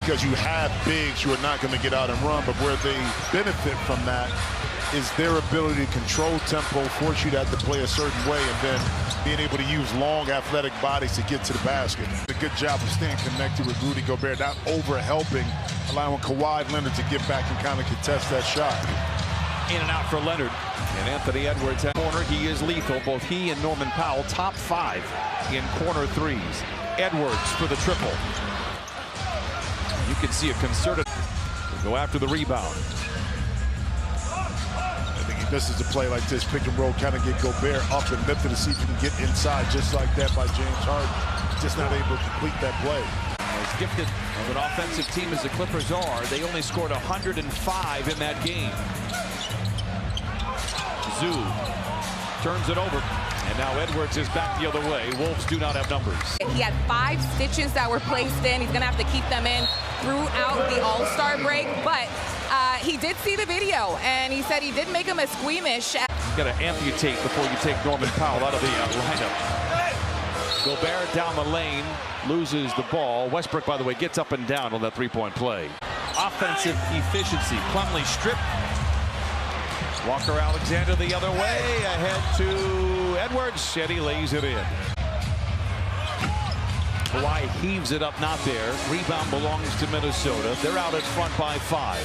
because you have bigs who are not going to get out and run, but where they benefit from that is their ability to control tempo, force you to have to play a certain way, and then being able to use long athletic bodies to get to the basket. A good job of staying connected with Rudy Gobert, not over-helping, allowing Kawhi Leonard to get back and kind of contest that shot. In and out for Leonard. And Anthony Edwards at corner. He is lethal. Both he and Norman Powell top 5 in corner threes. Edwards for the triple. You can see a concerted go after the rebound. I think he misses a play like this, pick and roll, kind of get Gobert up and lifted to see if he can get inside just like that by James Harden. Just not able to complete that play. As gifted of an offensive team as the Clippers are, they only scored 105 in that game. Zoo turns it over, and now Edwards is back the other way. Wolves do not have numbers. He had 5 stitches that were placed in. He's going to have to keep them in throughout the All-Star break, but he did see the video, and he said he did make him a squeamish. You got to amputate before you take Norman Powell out of the lineup. Gobert down the lane, loses the ball. Westbrook, by the way, gets up and down on that three-point play. Offensive efficiency. Plumlee stripped. Walker Alexander the other way, ahead to Edwards, and he lays it in. Kawhi heaves it up, not there. Rebound belongs to Minnesota. They're out in front by 5.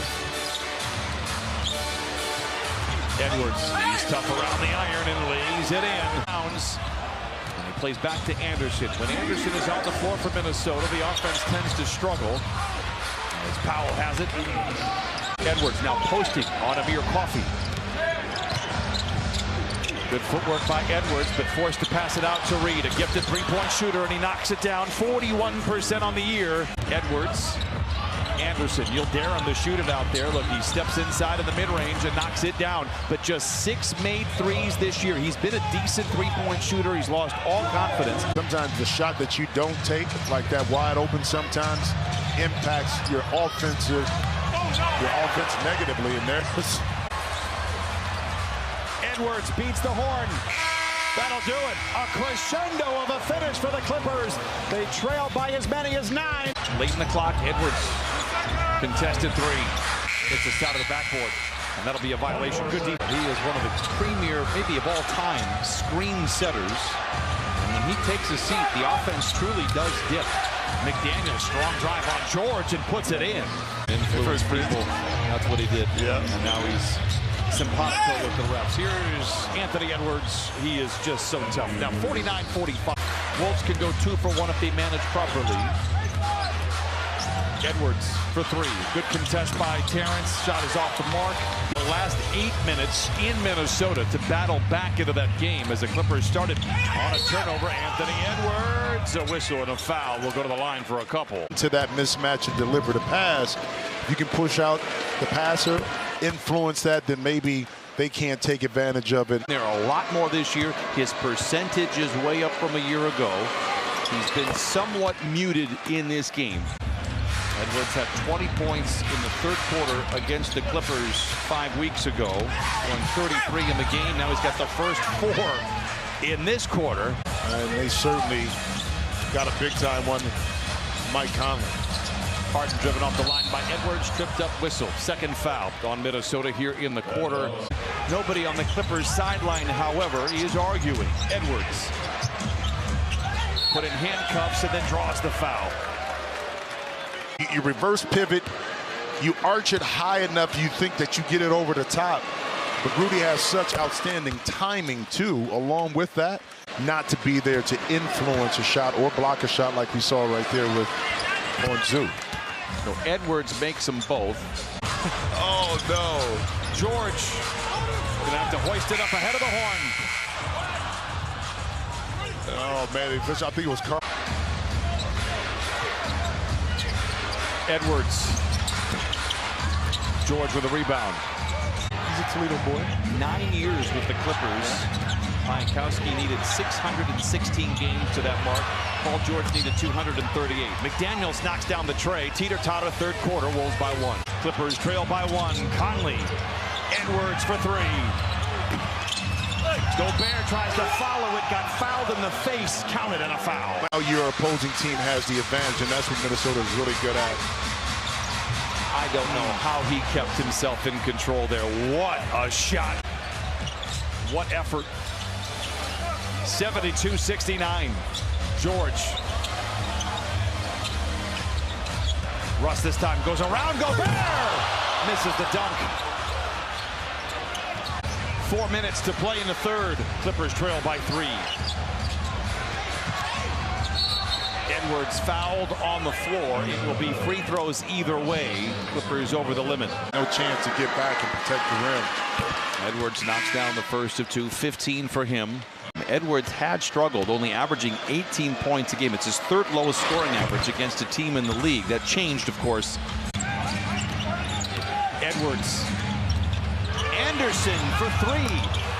Edwards, he's tough around the iron and lays it in. And he plays back to Anderson. When Anderson is on the floor for Minnesota, the offense tends to struggle. As Powell has it. Edwards now posting on Amir Coffey. Good footwork by Edwards, but forced to pass it out to Reed, a gifted three-point shooter, and he knocks it down. 41% on the year. Edwards, Anderson, you'll dare him to shoot it out there. Look, he steps inside of the mid-range and knocks it down, but just 6 made threes this year. He's been a decent three-point shooter. He's lost all confidence. Sometimes the shot that you don't take, like that wide open sometimes, impacts your offense negatively, and there's Edwards beats the horn. That'll do it. A crescendo of a finish for the Clippers. They trail by as many as 9. Late in the clock, Edwards contested 3. Hits the side of the backboard, and that'll be a violation. Good defense. He is one of the premier, maybe of all time, screen setters. And when he takes a seat, the offense truly does dip. McDaniel, strong drive on George and puts it in. Influence people. That's what he did. Yeah. And now he's simpatico with the refs. Here's Anthony Edwards. He is just so tough. Now 49-45. Wolves can go 2 for 1 if they manage properly. Edwards for 3. Good contest by Terrence. Shot is off the mark. The last 8 minutes in Minnesota to battle back into that game as the Clippers started on a turnover. Anthony Edwards, a whistle and a foul. We'll go to the line for a couple. To that mismatch and deliver the pass, you can push out the passer, influence that, then maybe they can't take advantage of it. There are a lot more this year. His percentage is way up from a year ago. He's been somewhat muted in this game. Edwards had 20 points in the 3rd quarter against the Clippers 5 weeks ago. Won 33 in the game. Now he's got the first 4 in this quarter. And they certainly got a big-time one, Mike Conley. Harden driven off the line by Edwards, tripped up, whistle. 2nd foul on Minnesota here in the quarter. Nobody on the Clippers sideline, however, is arguing. Edwards put in handcuffs and then draws the foul. You reverse pivot, you arch it high enough, you think that you get it over the top. But Rudy has such outstanding timing, too, along with that, not to be there to influence a shot or block a shot like we saw right there with Zoo. So Edwards makes them both. Oh, no. George gonna have to hoist it up ahead of the horn. Oh, man, I think it was Carl. Edwards. George with a rebound. He's a Toledo boy. 9 years with the Clippers. Piatkowski needed 616 games to that mark. Paul George needed 238. McDaniels knocks down the tray. Teeter-totter 3rd quarter. Wolves by 1. Clippers trail by 1. Conley. Edwards for 3. Gobert tries to follow it. Got fouled in the face. Counted and a foul. Now your opposing team has the advantage, and that's what Minnesota is really good at. I don't know how he kept himself in control there. What a shot. What effort. 72-69. George. Russ this time goes around. Gobert misses the dunk. 4 minutes to play in the third. Clippers trail by 3. Edwards fouled on the floor. It will be free throws either way. Clippers over the limit. No chance to get back and protect the rim. Edwards knocks down the first of 2, 15 for him. Edwards had struggled, only averaging 18 points a game. It's his 3rd lowest scoring average against a team in the league. That changed, of course. Edwards. Anderson for 3.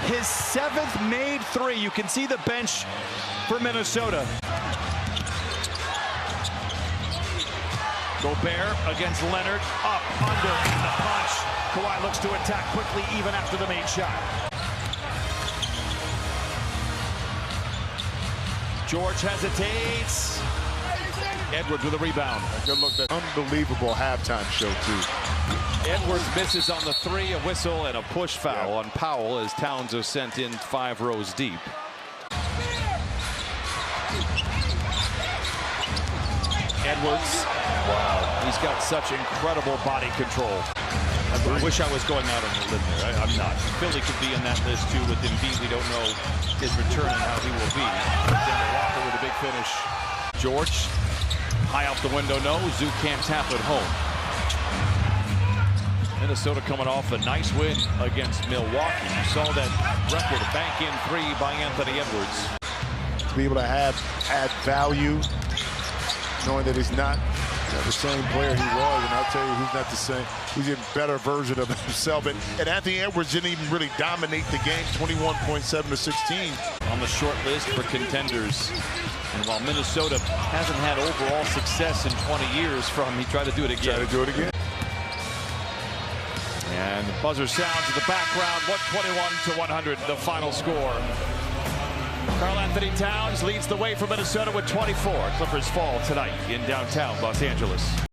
His 7th made 3. You can see the bench for Minnesota. Gobert against Leonard. Up, under, and the punch. Kawhi looks to attack quickly even after the made shot. George hesitates. Edwards with a rebound. Good look. That unbelievable halftime show, too. Edwards misses on the 3, a whistle and a push foul on Powell as Towns is sent in 5 rows deep. Edwards. Wow. He's got such incredible body control. I wish I was going out on the limb there. I'm not. Philly could be in that list too with Embiid. We don't know his return and how he will be. Denver Walker with a big finish. George. High out the window, no. Zoo can't tap it home. Minnesota coming off a nice win against Milwaukee. You saw that record, a bank-in 3 by Anthony Edwards. To be able to add value, knowing that he's not the same player he was, and I'll tell you who's not the same. He's a better version of himself. And Anthony Edwards didn't even really dominate the game, 21.7-16. On the short list for contenders. And while Minnesota hasn't had overall success in 20 years he tried to do it again. Try to do it again. And the buzzer sounds in the background. 121-100, the final score. Karl-Anthony Towns leads the way for Minnesota with 24. Clippers fall tonight in downtown Los Angeles.